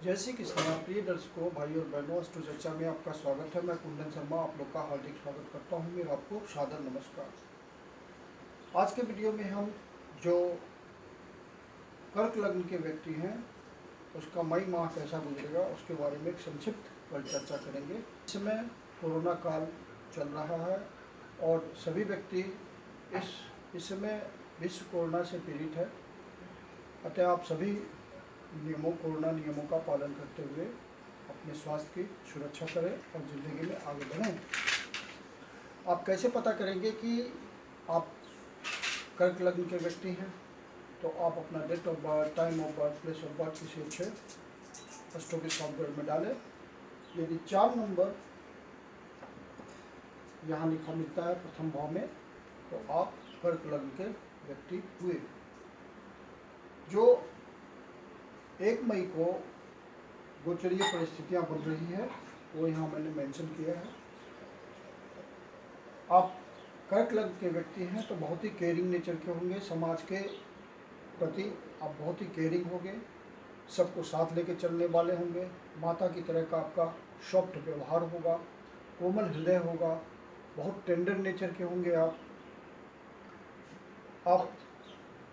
जय श्री कृष्ण प्रिय दर्शकों, भाई और बहनों, अष्टो चर्चा में आपका स्वागत है। मैं कुंदन शर्मा आप लोग का हार्दिक स्वागत करता हूं। मेरा आपको सादर नमस्कार। आज के वीडियो में हम जो कर्क लग्न के व्यक्ति हैं उसका मई माह कैसा गुजरेगा उसके बारे में एक संक्षिप्त परिचर्चा करेंगे। इस समय कोरोना काल चल रहा है और सभी व्यक्ति इस समय विश्व कोरोना से पीड़ित है। अतः आप सभी कोरोना नियमों का पालन करते हुए अपने स्वास्थ्य की सुरक्षा करें और ज़िंदगी में आगे बढ़ें। आप कैसे पता करेंगे कि आप कर्क लग्न के व्यक्ति हैं? तो आप अपना date of birth, time of birth, place of birth किसी अच्छे अष्टों के सॉफ्टवेयर में डालें। यदि 4 नंबर यहाँ लिखा मिलता है प्रथम भाव में तो आप कर्क लग्न के व्यक्ति हुए। जो 1 मई को गोचरीय परिस्थितियाँ बन रही है वो यहाँ मैंने मेंशन किया है। आप कर्क लग्न के व्यक्ति हैं तो बहुत ही केयरिंग नेचर के होंगे। समाज के प्रति आप बहुत ही केयरिंग होंगे, सबको साथ लेके चलने वाले होंगे। माता की तरह का आपका सॉफ्ट व्यवहार होगा, कोमल हृदय होगा, बहुत टेंडर नेचर के होंगे। आप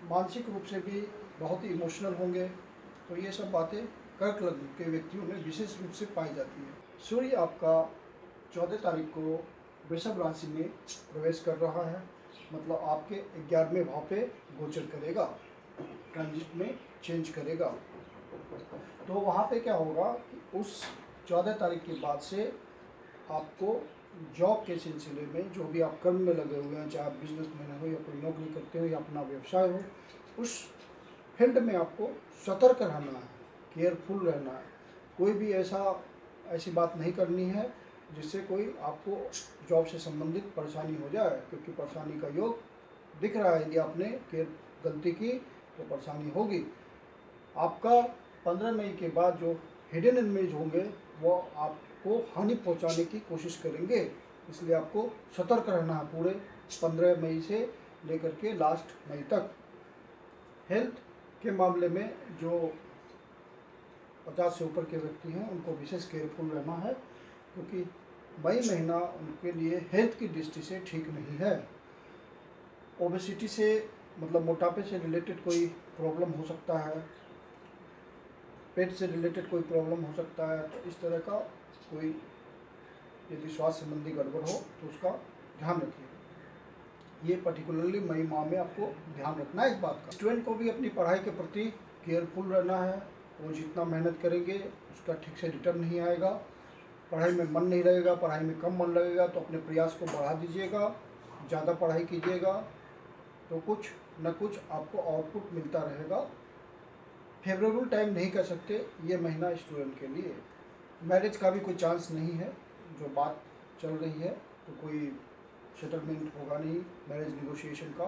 मानसिक रूप से भी बहुत ही इमोशनल होंगे। तो ये सब बातें कर्क लग्न के व्यक्तियों में विशेष रूप से पाई जाती है। सूर्य आपका 14 तारीख को वृषभ राशि में प्रवेश कर रहा है, मतलब आपके 11वें भाव पे गोचर करेगा, ट्रांजिट में चेंज करेगा। तो वहाँ पे क्या होगा कि उस 14 तारीख के बाद से आपको जॉब के सिलसिले में जो भी आप कर्म में लगे हुए हैं, चाहे आप बिजनेसमैन हो या कोई नौकरी करते हो या अपना व्यवसाय हो, उस फील्ड में आपको सतर्क रहना है, केयरफुल रहना है। कोई भी ऐसी बात नहीं करनी है जिससे कोई आपको जॉब से संबंधित परेशानी हो जाए, क्योंकि परेशानी का योग दिख रहा है। यदि आपने गलती की तो परेशानी होगी। आपका 15 मई के बाद जो हिडन एनिमीज होंगे वो आपको हानि पहुंचाने की कोशिश करेंगे, इसलिए आपको सतर्क रहना है पूरे 15 मई से लेकर के लास्ट मई तक। हेल्थ के मामले में जो 50 से ऊपर के व्यक्ति हैं उनको विशेष केयरफुल रहना है, क्योंकि मई महीना उनके लिए हेल्थ की दृष्टि से ठीक नहीं है। ओबेसिटी से मतलब मोटापे से रिलेटेड कोई प्रॉब्लम हो सकता है, पेट से रिलेटेड कोई प्रॉब्लम हो सकता है। तो इस तरह का कोई यदि स्वास्थ्य संबंधी गड़बड़ हो तो उसका ध्यान रखिए। ये पर्टिकुलरली मई माह में आपको ध्यान रखना है इस बात का। स्टूडेंट को भी अपनी पढ़ाई के प्रति केयरफुल रहना है। वो जितना मेहनत करेंगे उसका ठीक से रिटर्न नहीं आएगा। पढ़ाई में मन नहीं लगेगा, पढ़ाई में कम मन लगेगा, तो अपने प्रयास को बढ़ा दीजिएगा, ज़्यादा पढ़ाई कीजिएगा, तो कुछ न कुछ आपको आउटपुट मिलता रहेगा। फेवरेबल टाइम नहीं कह सकते ये महीना स्टूडेंट के लिए। मैरिज का भी कोई चांस नहीं है, जो बात चल रही है तो कोई सेटलमेंट होगा नहीं मैरिज निगोशिएशन का,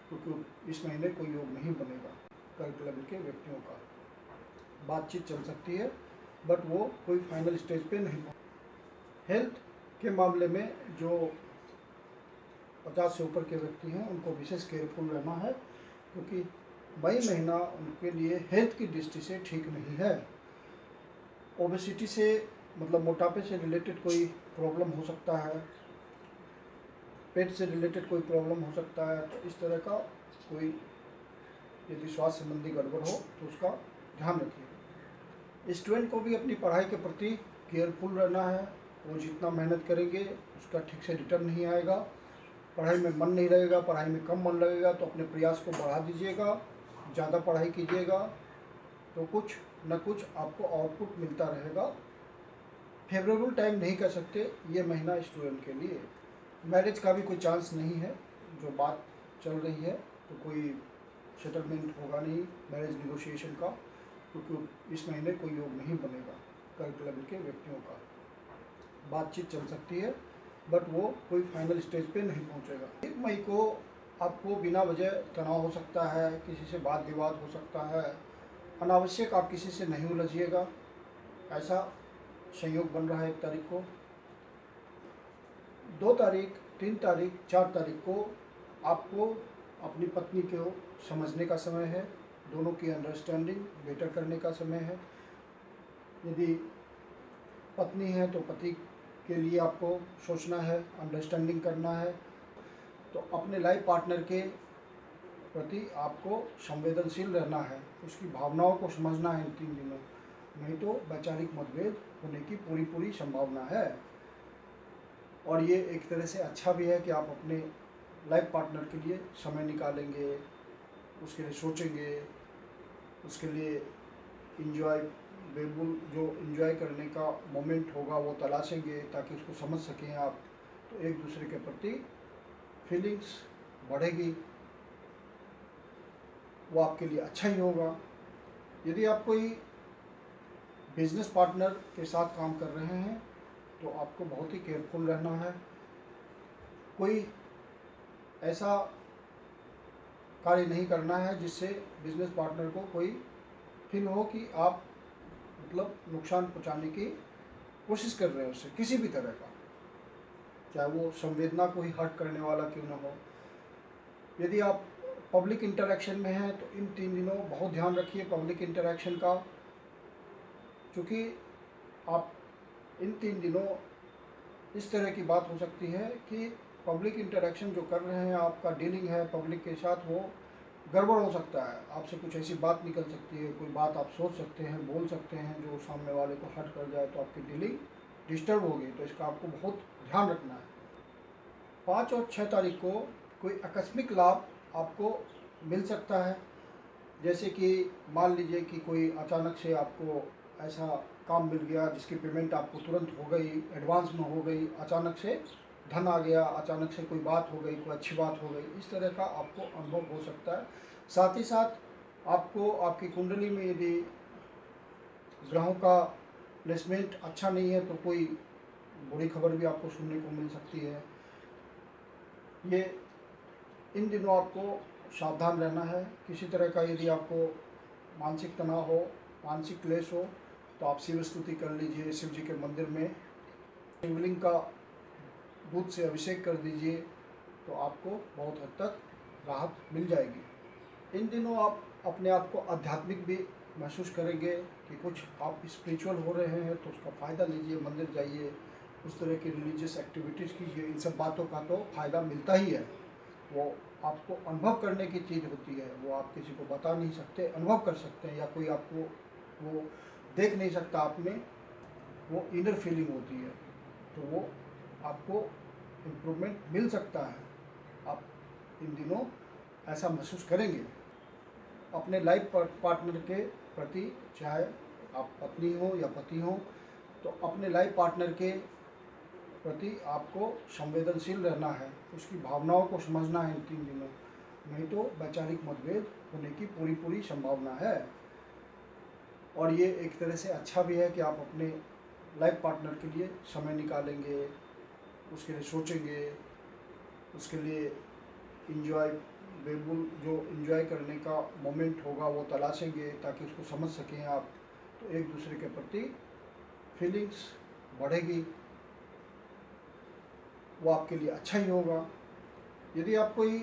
क्योंकि इस महीने कोई योग नहीं बनेगा। कर्क लग्न के व्यक्तियों का बातचीत चल सकती है बट वो कोई फाइनल स्टेज पे नहीं। हेल्थ के मामले में जो 50 से ऊपर के व्यक्ति हैं उनको विशेष केयरफुल रहना है, क्योंकि मई महीना उनके लिए हेल्थ की दृष्टि से ठीक नहीं है। ओबेसिटी से मतलब मोटापे से रिलेटेड कोई प्रॉब्लम हो सकता है, पेट से रिलेटेड कोई प्रॉब्लम हो सकता है। तो इस तरह का कोई यदि स्वास्थ्य संबंधी गड़बड़ हो तो उसका ध्यान रखिए। स्टूडेंट को भी अपनी पढ़ाई के प्रति केयरफुल रहना है। वो जितना मेहनत करेंगे उसका ठीक से रिटर्न नहीं आएगा। पढ़ाई में मन नहीं लगेगा, पढ़ाई में कम मन लगेगा, तो अपने प्रयास को बढ़ा दीजिएगा, ज़्यादा पढ़ाई कीजिएगा, तो कुछ न कुछ आपको आउटपुट मिलता रहेगा। फेवरेबल टाइम नहीं कह सकते ये महीना स्टूडेंट के लिए। मैरिज का भी कोई चांस नहीं है, जो बात चल रही है तो कोई सेटलमेंट होगा नहीं मैरिज निगोशिएशन का, क्योंकि इस महीने कोई योग नहीं बनेगा। कर्क लग्न के व्यक्तियों का बातचीत चल सकती है बट वो कोई फाइनल स्टेज पे नहीं पहुंचेगा। 1 मई को आपको बिना वजह तनाव हो सकता है, किसी से वाद विवाद हो सकता है। अनावश्यक आप किसी से नहीं उलझिएगा, ऐसा संयोग बन रहा है 1 तारीख को। 2 तारीख, 3 तारीख, 4 तारीख को आपको अपनी पत्नी को समझने का समय है, दोनों की अंडरस्टैंडिंग बेटर करने का समय है। यदि पत्नी है तो पति के लिए आपको सोचना है, अंडरस्टैंडिंग करना है। तो अपने लाइफ पार्टनर के प्रति आपको संवेदनशील रहना है, उसकी भावनाओं को समझना है इन 3 दिनों, नहीं तो वैचारिक मतभेद होने की पूरी संभावना है। और ये एक तरह से अच्छा भी है कि आप अपने लाइफ पार्टनर के लिए समय निकालेंगे, उसके लिए सोचेंगे, उसके लिए इंजॉयबल जो इंजॉय करने का मोमेंट होगा वो तलाशेंगे ताकि उसको समझ सकें आप। तो एक दूसरे के प्रति फीलिंग्स बढ़ेगी, वो आपके लिए अच्छा ही होगा। यदि आप कोई बिजनेस पार्टनर के साथ काम कर रहे हैं तो आपको बहुत ही केयरफुल रहना है। कोई ऐसा कार्य नहीं करना है जिससे बिजनेस पार्टनर को कोई फील हो कि आप मतलब नुकसान पहुंचाने की कोशिश कर रहे हैं उससे किसी भी तरह का, चाहे वो संवेदना को ही हर्ट करने वाला क्यों ना हो। यदि आप पब्लिक इंटरेक्शन में हैं तो इन 3 दिनों बहुत ध्यान रखिए पब्लिक इंटरेक्शन का, क्योंकि आप इन 3 दिनों इस तरह की बात हो सकती है कि पब्लिक इंटरेक्शन जो कर रहे हैं, आपका डीलिंग है पब्लिक के साथ, वो गड़बड़ हो सकता है। आपसे कुछ ऐसी बात निकल सकती है, कोई बात आप सोच सकते हैं, बोल सकते हैं जो सामने वाले को हर्ट कर जाए, तो आपकी डीलिंग डिस्टर्ब होगी। तो इसका आपको बहुत ध्यान रखना है। 5 और 6 तारीख को कोई आकस्मिक लाभ आपको मिल सकता है, जैसे कि मान लीजिए कि कोई अचानक से आपको ऐसा काम मिल गया जिसकी पेमेंट आपको तुरंत हो गई, एडवांस में हो गई, अचानक से धन आ गया, अचानक से कोई बात हो गई, कोई अच्छी बात हो गई, इस तरह का आपको अनुभव हो सकता है। साथ ही साथ आपको आपकी कुंडली में यदि ग्रहों का प्लेसमेंट अच्छा नहीं है तो कोई बुरी खबर भी आपको सुनने को मिल सकती है। ये इन दिनों आपको सावधान रहना है। किसी तरह का यदि आपको मानसिक तनाव हो, मानसिक क्लेश हो, तो आप शिव स्तुति कर लीजिए, शिव जी के मंदिर में शिवलिंग का दूध से अभिषेक कर दीजिए, तो आपको बहुत हद तक राहत मिल जाएगी। इन दिनों आप अपने आप को आध्यात्मिक भी महसूस करेंगे कि कुछ आप स्पिरिचुअल हो रहे हैं, तो उसका फ़ायदा लीजिए, मंदिर जाइए, उस तरह की रिलीजियस एक्टिविटीज़ कीजिए। इन सब बातों का तो फ़ायदा मिलता ही है, वो आपको अनुभव करने की चीज़ होती है, वो आप किसी को बता नहीं सकते, अनुभव कर सकते हैं, या कोई आपको वो देख नहीं सकता आप में, वो इनर फीलिंग होती है, तो वो आपको इम्प्रूवमेंट मिल सकता है। आप इन दिनों ऐसा महसूस करेंगे। अपने लाइफ पार्टनर के प्रति, चाहे आप पत्नी हो या पति हो, तो अपने लाइफ पार्टनर के प्रति आपको संवेदनशील रहना है, उसकी भावनाओं को समझना है इन 3 दिनों, नहीं तो वैचारिक मतभेद होने की पूरी संभावना है। और ये एक तरह से अच्छा भी है कि आप अपने लाइफ पार्टनर के लिए समय निकालेंगे, उसके लिए सोचेंगे, उसके लिए इंजॉयबल जो इंजॉय करने का मोमेंट होगा वो तलाशेंगे ताकि उसको समझ सकें आप। तो एक दूसरे के प्रति फीलिंग्स बढ़ेगी, वो आपके लिए अच्छा ही होगा। यदि आप कोई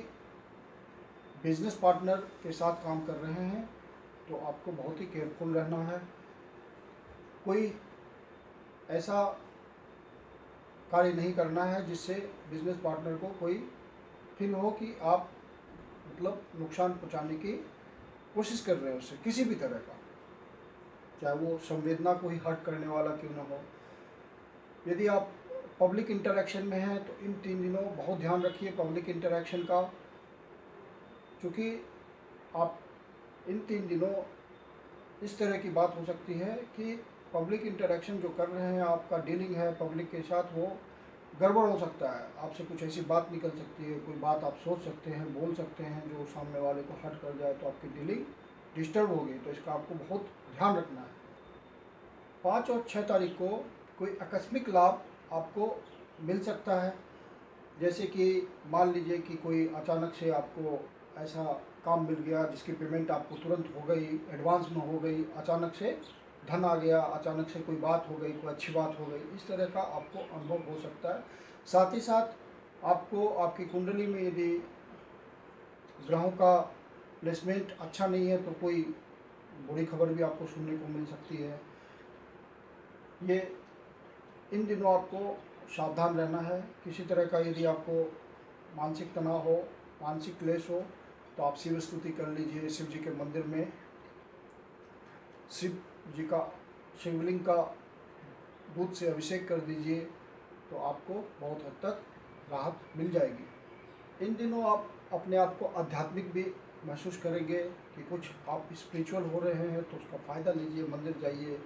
बिजनेस पार्टनर के साथ काम कर रहे हैं तो आपको बहुत ही केयरफुल रहना है। कोई ऐसा कार्य नहीं करना है जिससे बिजनेस पार्टनर को कोई फील हो कि आप मतलब नुकसान पहुंचाने की कोशिश कर रहे हैं उससे किसी भी तरह का, चाहे वो संवेदना को ही हर्ट करने वाला क्यों ना हो। यदि आप पब्लिक इंटरेक्शन में हैं तो इन 3 दिनों बहुत ध्यान रखिए पब्लिक इंटरेक्शन का, क्योंकि आप इन 3 दिनों इस तरह की बात हो सकती है कि पब्लिक इंटरेक्शन जो कर रहे हैं, आपका डीलिंग है पब्लिक के साथ, वो गड़बड़ हो सकता है। आपसे कुछ ऐसी बात निकल सकती है, कोई बात आप सोच सकते हैं, बोल सकते हैं जो सामने वाले को हर्ट कर जाए, तो आपकी डीलिंग डिस्टर्ब होगी। तो इसका आपको बहुत ध्यान रखना है। 5 और 6 तारीख को कोई आकस्मिक लाभ आपको मिल सकता है, जैसे कि मान लीजिए कि कोई अचानक से आपको ऐसा काम मिल गया जिसकी पेमेंट आपको तुरंत हो गई, एडवांस में हो गई, अचानक से धन आ गया, अचानक से कोई बात हो गई, कोई अच्छी बात हो गई, इस तरह का आपको अनुभव हो सकता है। साथ ही साथ आपको आपकी कुंडली में यदि ग्रहों का प्लेसमेंट अच्छा नहीं है तो कोई बुरी खबर भी आपको सुनने को मिल सकती है। ये इन दिनों आपको सावधान रहना है। किसी तरह का यदि आपको मानसिक तनाव हो, मानसिक क्लेश हो, तो आप शिव स्तुति कर लीजिए। शिव जी के मंदिर में शिव जी का शिवलिंग का दूध से अभिषेक कर दीजिए, तो आपको बहुत हद तक राहत मिल जाएगी। इन दिनों आप अपने आप को आध्यात्मिक भी महसूस करेंगे कि कुछ आप स्पिरिचुअल हो रहे हैं, तो उसका फ़ायदा लीजिए, मंदिर जाइए,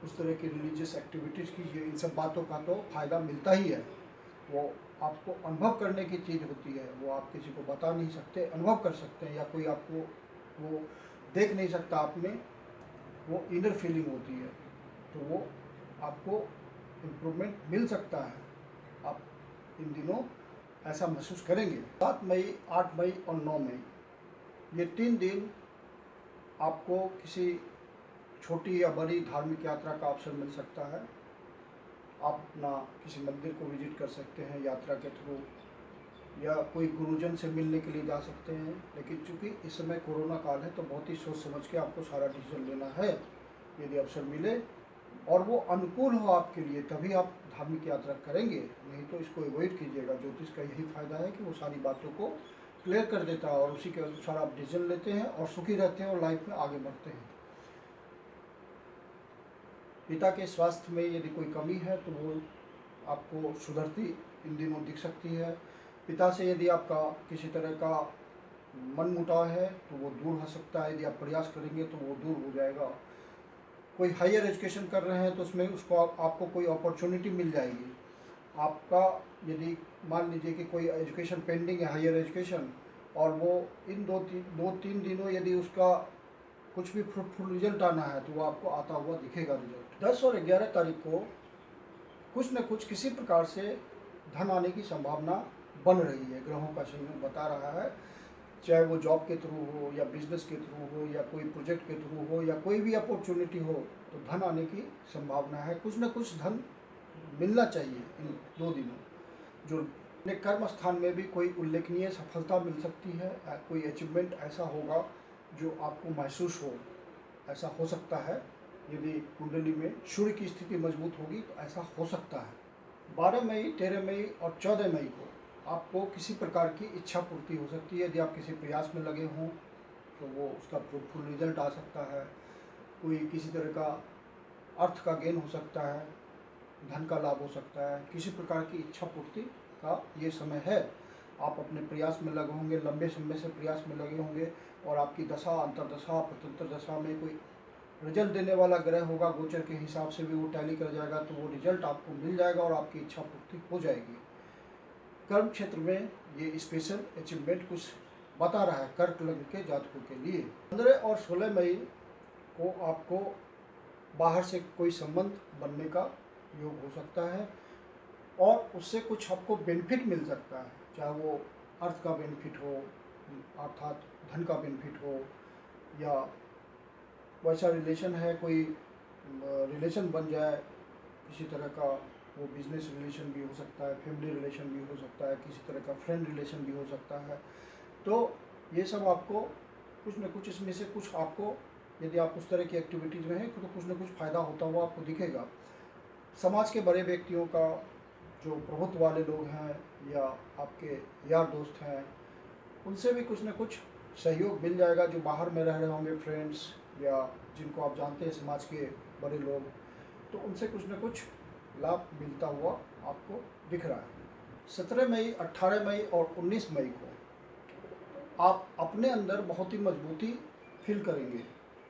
उस तरह की रिलीजियस एक्टिविटीज़ कीजिए। इन सब बातों का तो फ़ायदा मिलता ही है। वो आपको अनुभव करने की चीज़ होती है, वो आप किसी को बता नहीं सकते, अनुभव कर सकते हैं, या कोई आपको वो देख नहीं सकता आप में, वो इनर फीलिंग होती है, तो वो आपको इम्प्रूवमेंट मिल सकता है। आप इन दिनों ऐसा महसूस करेंगे। 7 मई, 8 मई और 9 मई, ये 3 दिन आपको किसी छोटी या बड़ी धार्मिक यात्रा का अवसर मिल सकता है। आप अपना किसी मंदिर को विजिट कर सकते हैं यात्रा के थ्रू, या कोई गुरुजन से मिलने के लिए जा सकते हैं। लेकिन चूंकि इस समय कोरोना काल है, तो बहुत ही सोच समझ के आपको सारा डिसीजन लेना है। यदि अवसर मिले और वो अनुकूल हो आपके लिए, तभी आप धार्मिक यात्रा करेंगे, नहीं तो इसको अवॉइड कीजिएगा। ज्योतिष का यही फायदा है कि वो सारी बातों को क्लियर कर देता है, और उसी के अनुसार आप डिसीजन लेते हैं और सुखी रहते हैं और लाइफ में आगे बढ़ते हैं। पिता के स्वास्थ्य में यदि कोई कमी है, तो वो आपको सुधरती इन दिनों दिख सकती है। पिता से यदि आपका किसी तरह का मन मुटाव है, तो वो दूर हो सकता है। यदि आप प्रयास करेंगे तो वो दूर हो जाएगा। कोई हायर एजुकेशन कर रहे हैं, तो उसमें उसको आपको कोई अपॉर्चुनिटी मिल जाएगी। आपका यदि मान लीजिए कि कोई एजुकेशन पेंडिंग है, हायर एजुकेशन, और वो इन दो तीन दिनों यदि उसका कुछ भी फ्रूटफुल रिजल्ट आना है, तो वो आपको आता हुआ दिखेगा रिजल्ट। 10 और 11 तारीख को कुछ न कुछ किसी प्रकार से धन आने की संभावना बन रही है। ग्रहों का संयोग बता रहा है, चाहे वो जॉब के थ्रू हो, या बिजनेस के थ्रू हो, या कोई प्रोजेक्ट के थ्रू हो, या कोई भी अपॉर्चुनिटी हो, तो धन आने की संभावना है। कुछ न कुछ धन मिलना चाहिए इन 2 दिनों। जो अपने कर्म स्थान में भी कोई उल्लेखनीय सफलता मिल सकती है, कोई अचीवमेंट ऐसा होगा जो आपको महसूस हो, ऐसा हो सकता है। यदि कुंडली में सूर्य की स्थिति मजबूत होगी, तो ऐसा हो सकता है। 12 मई, 13 मई और 14 मई को आपको किसी प्रकार की इच्छा पूर्ति हो सकती है। यदि आप किसी प्रयास में लगे हों, तो वो उसका फ्रूटफुल रिजल्ट आ सकता है। कोई किसी तरह का अर्थ का गेन हो सकता है, धन का लाभ हो सकता है। किसी प्रकार की इच्छा पूर्ति का ये समय है। आप अपने प्रयास में लगे होंगे, लंबे समय से प्रयास में लगे होंगे, और आपकी दशा, अंतर्दशा, प्रत्यंतर दशा में कोई रिजल्ट देने वाला ग्रह होगा, गोचर के हिसाब से भी वो टैली कर जाएगा, तो वो रिजल्ट आपको मिल जाएगा और आपकी इच्छा पूर्ति हो जाएगी। कर्म क्षेत्र में ये स्पेशल अचीवमेंट कुछ बता रहा है कर्क लग्न के जातकों के लिए। 15 और 16 मई को आपको बाहर से कोई संबंध बनने का योग हो सकता है, और उससे कुछ आपको बेनिफिट मिल सकता है। चाहे वो अर्थ का बेनिफिट हो, अर्थात धन का बेनिफिट हो, या वैसा रिलेशन है, कोई रिलेशन बन जाए किसी तरह का, वो बिजनेस रिलेशन भी हो सकता है, फैमिली रिलेशन भी हो सकता है, किसी तरह का फ्रेंड रिलेशन भी हो सकता है। तो ये सब आपको कुछ न कुछ इसमें से कुछ आपको, यदि आप उस तरह की एक्टिविटीज़ में हैं, तो कुछ न कुछ फ़ायदा होता हुआ आपको दिखेगा। समाज के बड़े व्यक्तियों का, जो प्रभुत्व वाले लोग हैं या आपके यार दोस्त हैं, उनसे भी कुछ न कुछ सहयोग मिल जाएगा। जो बाहर में रह रहे होंगे फ्रेंड्स, या जिनको आप जानते हैं समाज के बड़े लोग, तो उनसे कुछ न कुछ लाभ मिलता हुआ आपको दिख रहा है। 17 मई, 18 मई और 19 मई को आप अपने अंदर बहुत ही मजबूती फील करेंगे,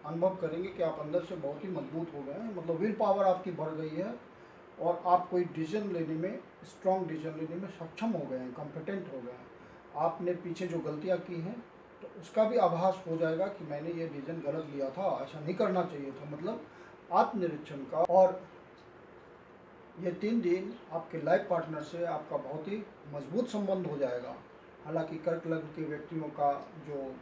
अनुभव करेंगे कि आप अंदर से बहुत ही मजबूत हो गए हैं। मतलब विल पावर आपकी बढ़ गई है, और आप कोई डिसीजन लेने में, स्ट्रॉन्ग डिसीजन लेने में सक्षम हो गए हैं, कॉम्पिटेंट हो गए हैं। आपने पीछे जो गलतियां की हैं, तो उसका भी आभास हो जाएगा कि मैंने ये डिसीजन गलत लिया था, ऐसा नहीं करना चाहिए था। मतलब आत्मनिरीक्षण का। और ये 3 दिन आपके लाइफ पार्टनर से आपका बहुत ही मजबूत संबंध हो जाएगा। हालांकि कर्क लग्न के व्यक्तियों का जो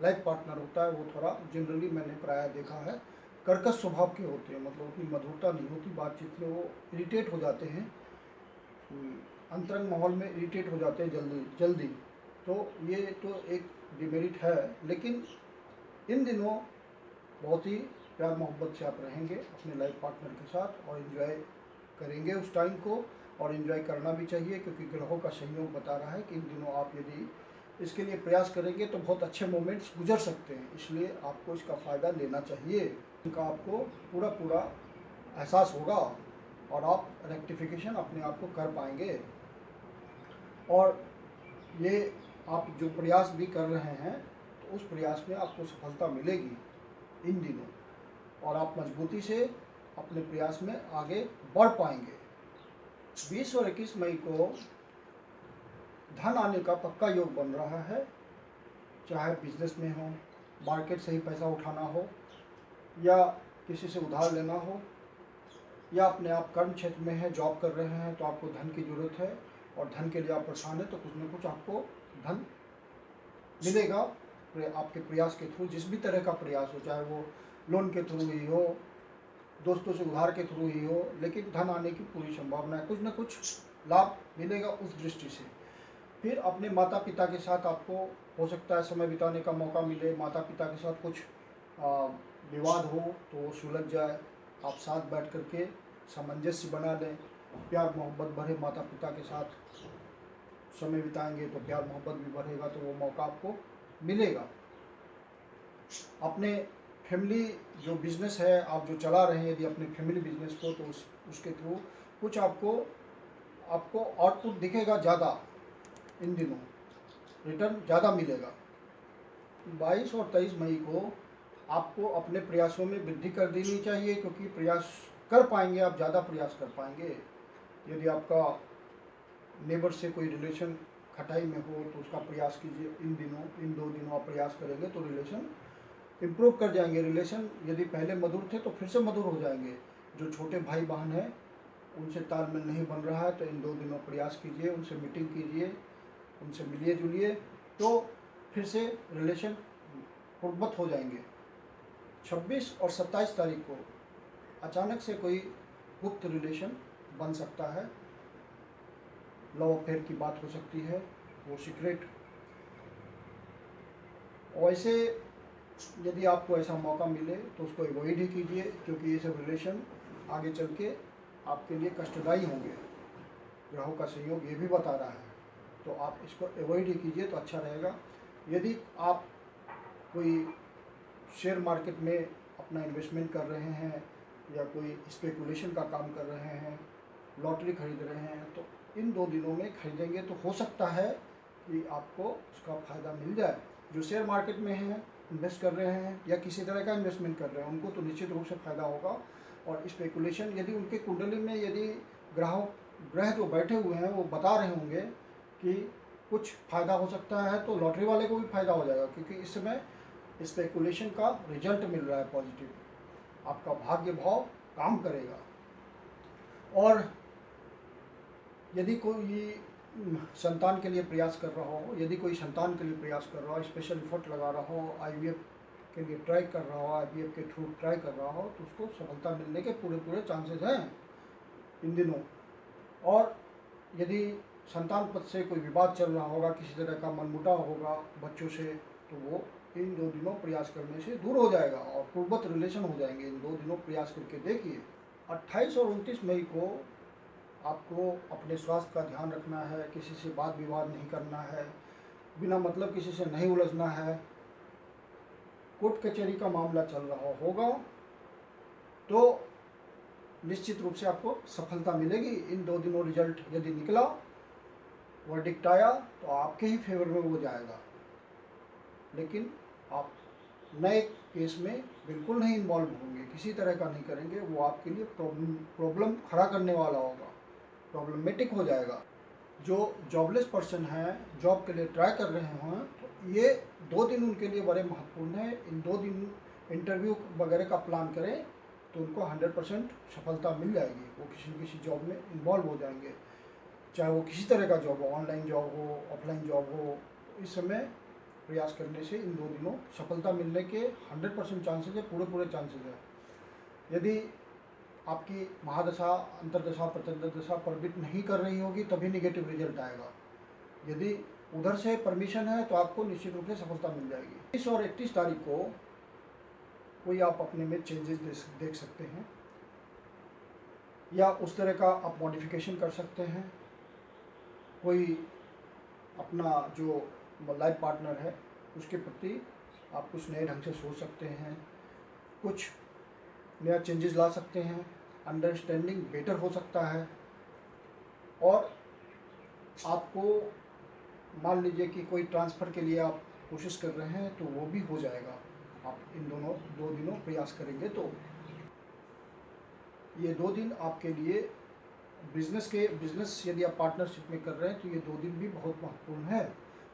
लाइफ पार्टनर होता है, वो थोड़ा जनरली मैंने प्रायः देखा है कर्कश स्वभाव के होते हैं। मतलब उतनी मधुरता नहीं होती बातचीत में, वो इरिटेट हो जाते हैं, अंतरंग माहौल में इरिटेट हो जाते हैं जल्दी। तो ये तो एक डिमेरिट है। लेकिन इन दिनों बहुत ही प्यार मोहब्बत से आप रहेंगे अपने लाइफ पार्टनर के साथ और इन्जॉय करेंगे उस टाइम को, और इन्जॉय करना भी चाहिए क्योंकि ग्रहों का संयोग बता रहा है कि इन दिनों आप यदि इसके लिए प्रयास करेंगे तो बहुत अच्छे मोमेंट्स गुजर सकते हैं, इसलिए आपको इसका फ़ायदा लेना चाहिए। इनका आपको पूरा पूरा एहसास होगा और आप रेक्टिफिकेशन अपने आप को कर पाएंगे। और ये आप जो प्रयास भी कर रहे हैं तो उस प्रयास में आपको सफलता मिलेगी इन दिनों, और आप मजबूती से अपने प्रयास में आगे बढ़ पाएंगे। 20 और 21 मई को धन आने का पक्का योग बन रहा है, चाहे बिजनेस में हो, मार्केट से ही पैसा उठाना हो, या किसी से उधार लेना हो, या अपने आप कर्म क्षेत्र में है, जॉब कर रहे हैं तो आपको धन की ज़रूरत है और धन के लिए आप परेशान हैं, तो कुछ न कुछ आपको धन मिलेगा आपके प्रयास के थ्रू। जिस भी तरह का प्रयास हो, चाहे वो लोन के थ्रू ही हो, दोस्तों से उधार के थ्रू ही हो, लेकिन धन आने की पूरी संभावना है, कुछ न कुछ लाभ मिलेगा उस दृष्टि से। फिर अपने माता पिता के साथ आपको हो सकता है समय बिताने का मौका मिले, माता पिता के साथ कुछ विवाद हो तो वो सुलझ जाए, आप साथ बैठ कर के सामंजस्य बना लें, प्यार मोहब्बत बढ़े, माता पिता के साथ समय बिताएंगे तो प्यार मोहब्बत भी बढ़ेगा, तो वो मौका आपको मिलेगा। अपने फैमिली जो बिजनेस है आप जो चला रहे हैं, यदि अपने फैमिली बिजनेस को, तो उसके थ्रू कुछ आपको आउटपुट दिखेगा ज़्यादा, इन दिनों रिटर्न ज़्यादा मिलेगा। 22 और 23 मई को आपको अपने प्रयासों में वृद्धि कर देनी चाहिए, क्योंकि प्रयास कर पाएंगे आप, ज़्यादा प्रयास कर पाएंगे। यदि आपका नेबर से कोई रिलेशन खटाई में हो तो उसका प्रयास कीजिए इन दिनों, इन 2 दिनों आप प्रयास करेंगे तो रिलेशन इम्प्रूव कर जाएंगे। रिलेशन यदि पहले मधुर थे तो फिर से मधुर हो जाएंगे। जो छोटे भाई बहन हैं उनसे तालमेल नहीं बन रहा है तो इन 2 दिनों प्रयास कीजिए, उनसे मीटिंग कीजिए, उनसे मिलिए जुलिए, तो फिर से रिलेशन फुर्बत हो जाएंगे। 26 और 27 तारीख को अचानक से कोई गुप्त रिलेशन बन सकता है, लव अफेयर की बात हो सकती है, वो सीक्रेट। वैसे यदि आपको ऐसा मौका मिले तो उसको अवॉइड ही कीजिए, क्योंकि ये सब रिलेशन आगे चल के आपके लिए कष्टदायी होंगे, ग्रहों का संयोग ये भी बता रहा है, तो आप इसको अवॉइड ही कीजिए तो अच्छा रहेगा। यदि आप कोई शेयर मार्केट में अपना इन्वेस्टमेंट कर रहे हैं या कोई स्पेकुलेशन का काम कर रहे हैं, लॉटरी खरीद रहे हैं, तो इन 2 दिनों में खरीदेंगे तो हो सकता है कि आपको उसका फ़ायदा मिल जाए। जो शेयर मार्केट में हैं, इन्वेस्ट कर रहे हैं या किसी तरह का इन्वेस्टमेंट कर रहे हैं, उनको तो निश्चित रूप से फ़ायदा होगा। और स्पेकुलेशन यदि उनके कुंडली में यदि ग्रह जो बैठे हुए हैं वो बता रहे होंगे कि कुछ फ़ायदा हो सकता है, तो लॉटरी वाले को भी फ़ायदा हो जाएगा, क्योंकि इस समय स्पेकुलेशन का रिजल्ट मिल रहा है पॉजिटिव, आपका भाग्य भाव काम करेगा। और यदि कोई संतान के लिए प्रयास कर रहा हो, यदि कोई संतान के लिए प्रयास कर रहा हो, स्पेशल एफर्ट लगा रहा हो, आईवीएफ के लिए ट्राई कर रहा हो, आईवीएफ के थ्रू ट्राई कर रहा हो, तो उसको सफलता मिलने के पूरे चांसेस हैं इन दिनों। और यदि संतान पद से कोई विवाद चल रहा होगा, किसी तरह का मनमुटाव होगा बच्चों से, तो वो इन 2 दिनों प्रयास करने से दूर हो जाएगा और पूर्ववत रिलेशन हो जाएंगे। इन 2 दिनों प्रयास करके देखिए। 28 और 29 मई को आपको अपने स्वास्थ्य का ध्यान रखना है, किसी से वाद विवाद नहीं करना है, बिना मतलब किसी से नहीं उलझना है। कोर्ट कचहरी का मामला चल रहा होगा तो निश्चित रूप से आपको सफलता मिलेगी। इन 2 दिनों रिजल्ट यदि निकला, वर्डिक्ट आया, तो आपके ही फेवर में वो जाएगा, लेकिन आप नए केस में बिल्कुल नहीं इन्वॉल्व होंगे, किसी तरह का नहीं करेंगे, वो आपके लिए प्रॉब्लम खड़ा करने वाला होगा, प्रॉब्लमेटिक हो जाएगा। जो जॉबलेस पर्सन हैं, जॉब के लिए ट्राई कर रहे हैं, तो ये 2 दिन उनके लिए बड़े महत्वपूर्ण है। इन 2 दिन इंटरव्यू वगैरह का प्लान करें तो उनको 100% सफलता मिल जाएगी, वो किसी न किसी जॉब में इन्वॉल्व हो जाएंगे, चाहे वो किसी तरह का जॉब हो, ऑनलाइन जॉब हो, ऑफलाइन जॉब हो। इस समय प्रयास करने से इन 2 दिनों सफलता मिलने के 100% चांसेस है, पूरे चांसेस है। यदि आपकी महादशा, अंतरदशा, प्रत्यंतर प्रवृत्त नहीं कर रही होगी तभी निगेटिव रिजल्ट आएगा। यदि उधर से परमिशन है तो आपको निश्चित रूप से सफलता मिल जाएगी। 30 और 31 तारीख को कोई आप अपने में चेंजेस देख सकते हैं, या उस तरह का आप मॉडिफिकेशन कर सकते हैं। कोई अपना जो लाइफ पार्टनर है उसके प्रति आप कुछ नए ढंग से सोच सकते हैं, कुछ नया चेंजेस ला सकते हैं, अंडरस्टैंडिंग बेटर हो सकता है। और आपको मान लीजिए कि कोई ट्रांसफ़र के लिए आप कोशिश कर रहे हैं तो वो भी हो जाएगा, आप इन दोनों 2 दिनों प्रयास करेंगे तो। ये 2 दिन आपके लिए बिज़नेस यदि आप पार्टनरशिप में कर रहे हैं तो ये 2 दिन भी बहुत महत्वपूर्ण है।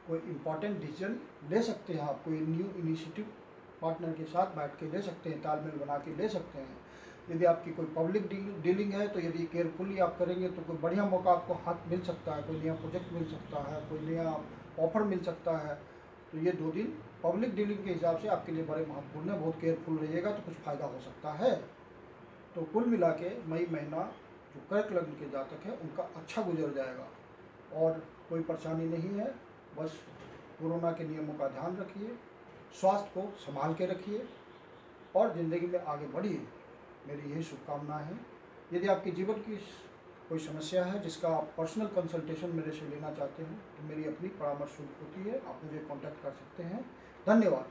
कोई इम्पॉर्टेंट डिसीजन ले सकते हैं आप, कोई न्यू इनिशिएटिव पार्टनर के साथ बैठ के ले सकते हैं, तालमेल बना के ले सकते हैं। यदि आपकी कोई पब्लिक डीलिंग है तो यदि केयरफुली आप करेंगे तो कोई बढ़िया मौका आपको हाथ मिल सकता है, कोई नया प्रोजेक्ट मिल सकता है, कोई नया ऑफर मिल सकता है। तो ये 2 दिन पब्लिक डीलिंग के हिसाब से आपके लिए बड़े महत्वपूर्ण है। बहुत केयरफुल रहिएगा तो कुछ फ़ायदा हो सकता है। तो कुल मिला के मई महीना जो कर्क लग्न के जातक हैं उनका अच्छा गुजर जाएगा और कोई परेशानी नहीं है। बस कोरोना के नियमों का ध्यान रखिए, स्वास्थ्य को संभाल के रखिए और ज़िंदगी में आगे बढ़िए। मेरी यही शुभकामनाएं हैं। यदि आपके जीवन की कोई समस्या है जिसका आप पर्सनल कंसल्टेशन मेरे से लेना चाहते हैं तो मेरी अपनी परामर्श शुल्क होती है, आप मुझे कांटेक्ट कर सकते हैं। धन्यवाद।